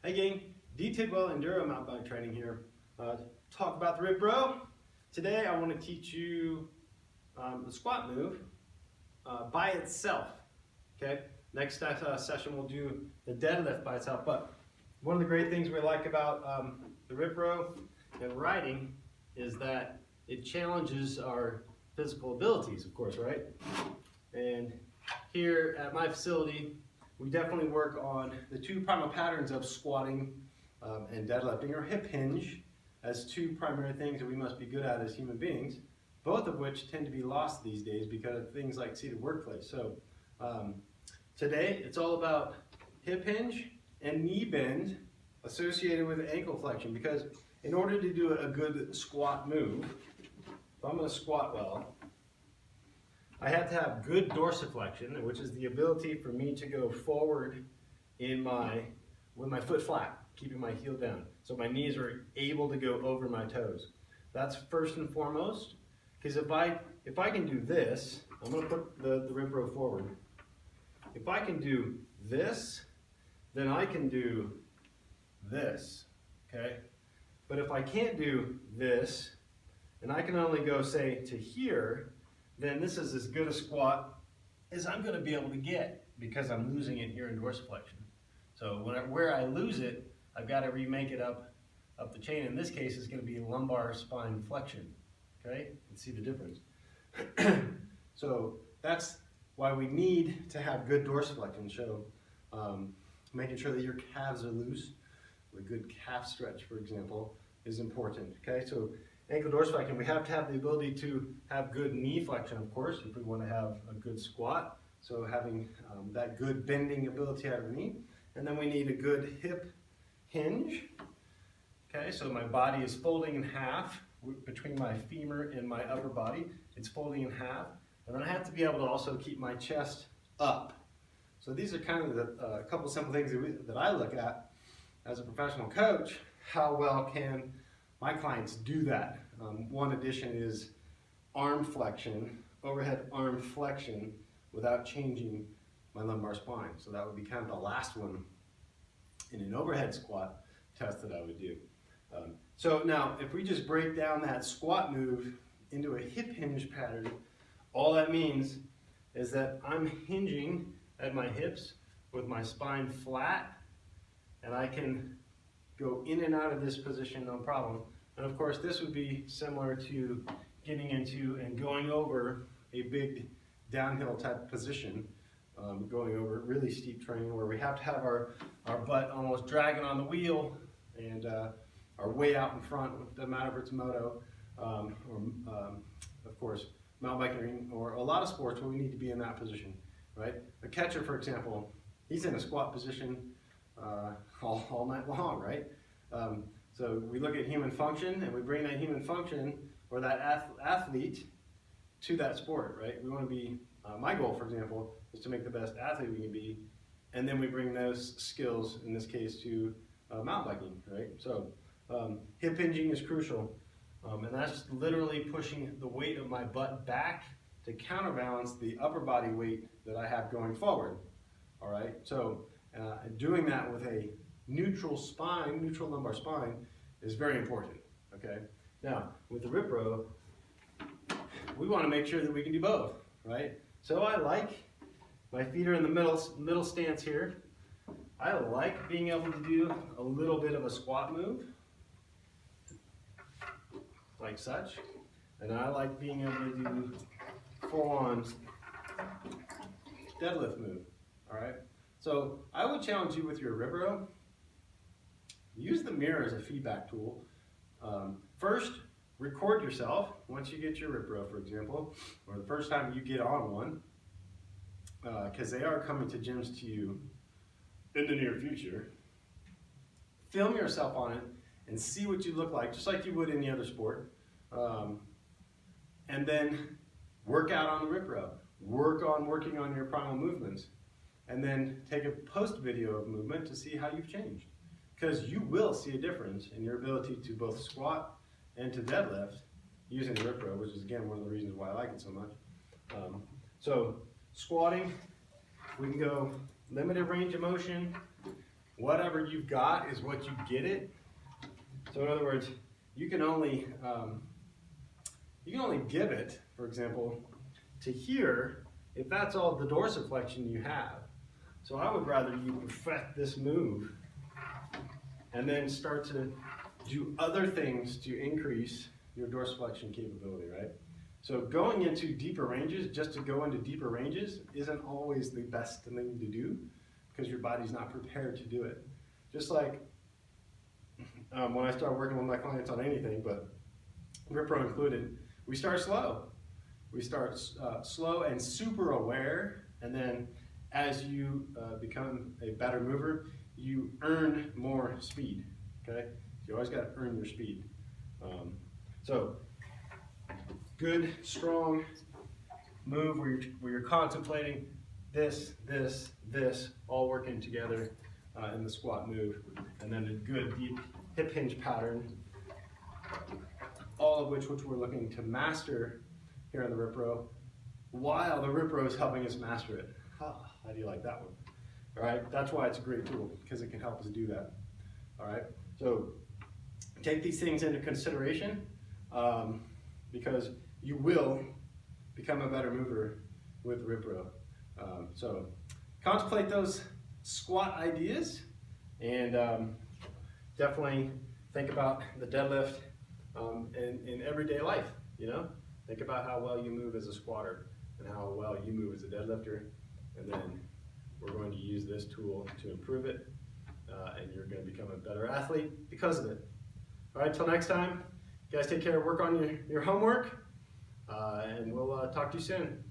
Hey gang, D Tidwell Enduro Mountain Bike Training here. Talk about the rip row. Today I want to teach you the squat move by itself. Okay. Next session we'll do the deadlift by itself. But one of the great things we like about the rip row and riding is that it challenges our physical abilities, of course, right? And here at my facility, we definitely work on the two primal patterns of squatting and deadlifting, or hip hinge, as two primary things that we must be good at as human beings, both of which tend to be lost these days because of things like seated workplace. So today it's all about hip hinge and knee bend associated with ankle flexion, because in order to do a good squat move, if I'm going to squat well, I have to have good dorsiflexion, which is the ability for me to go forward with my foot flat, keeping my heel down. So my knees are able to go over my toes. That's first and foremost, because if I can do this, I'm going to put the rip row forward. If I can do this, then I can do this, okay? But if I can't do this, and I can only go, say, to here, then this is as good a squat as I'm going to be able to get, because I'm losing it here in dorsiflexion. So where I lose it, I've got to remake it up the chain. In this case, it's going to be lumbar spine flexion. Okay, you can see the difference. So that's why we need to have good dorsiflexion. So making sure that your calves are loose, a good calf stretch, for example, is important. Okay, so ankle dorsiflexion, we have to have the ability to have good knee flexion, of course, if we want to have a good squat. So having that good bending ability out of the knee. And then we need a good hip hinge. Okay, so my body is folding in half between my femur and my upper body. It's folding in half. And then I have to be able to also keep my chest up. So these are kind of a couple simple things that I look at as a professional coach. How well can my clients do that? One addition is arm flexion, overhead arm flexion, without changing my lumbar spine. So that would be kind of the last one in an overhead squat test that I would do. So now, if we just break down that squat move into a hip hinge pattern, all that means is that I'm hinging at my hips with my spine flat, and I can go in and out of this position no problem. And of course, this would be similar to getting into and going over a big downhill type position, going over really steep terrain where we have to have our butt almost dragging on the wheel and our way out in front. Doesn't matter if it's moto or of course mountain biking or a lot of sports where we need to be in that position, right? A catcher, for example, he's in a squat position all night long, right? So we look at human function and we bring that human function or that athlete to that sport, right? We want to be, my goal, for example, is to make the best athlete we can be, and then we bring those skills, in this case, to mountain biking, right? So hip hinging is crucial, and that's literally pushing the weight of my butt back to counterbalance the upper body weight that I have going forward, all right? So doing that with a neutral spine, neutral lumbar spine, is very important, okay? Now, with the rip row, we want to make sure that we can do both, right? So I like, my feet are in the middle stance here. I like being able to do a little bit of a squat move, like such. And I like being able to do full-on deadlift move, all right? So I would challenge you with your rip row, use the mirror as a feedback tool. First, record yourself once you get your rip row, for example, or the first time you get on one, because they are coming to gyms to you in the near future. Film yourself on it and see what you look like, just like you would any other sport. And then work out on the rip row. Working on your primal movements. And then take a post video of movement to see how you've changed. Because you will see a difference in your ability to both squat and to deadlift using the rip row, which is again one of the reasons why I like it so much. So squatting, we can go limited range of motion, whatever you've got is what you get it. So in other words, you can only give it, for example, to here if that's all the dorsiflexion you have. So I would rather you perfect this move and then start to do other things to increase your dorsiflexion capability, right? So going into deeper ranges, just to go into deeper ranges, isn't always the best thing to do because your body's not prepared to do it. Just like when I start working with my clients on anything, but RipPro included, we start slow. We start slow and super aware, and then as you become a better mover, you earn more speed, okay? You always got to earn your speed. So good, strong move where you're contemplating this, all working together in the squat move, and then a good deep hip hinge pattern, all of which we're looking to master here on the RipPro, while the RipPro is helping us master it. How do you like that one? All right, that's why it's a great tool, because it can help us do that. All right, so take these things into consideration, because you will become a better mover with RipPro. So contemplate those squat ideas, and definitely think about the deadlift in everyday life. You know, think about how well you move as a squatter and how well you move as a deadlifter, and then we're going to use this tool to improve it, and you're going to become a better athlete because of it. All right, till next time, guys, take care, work on your homework, and we'll talk to you soon.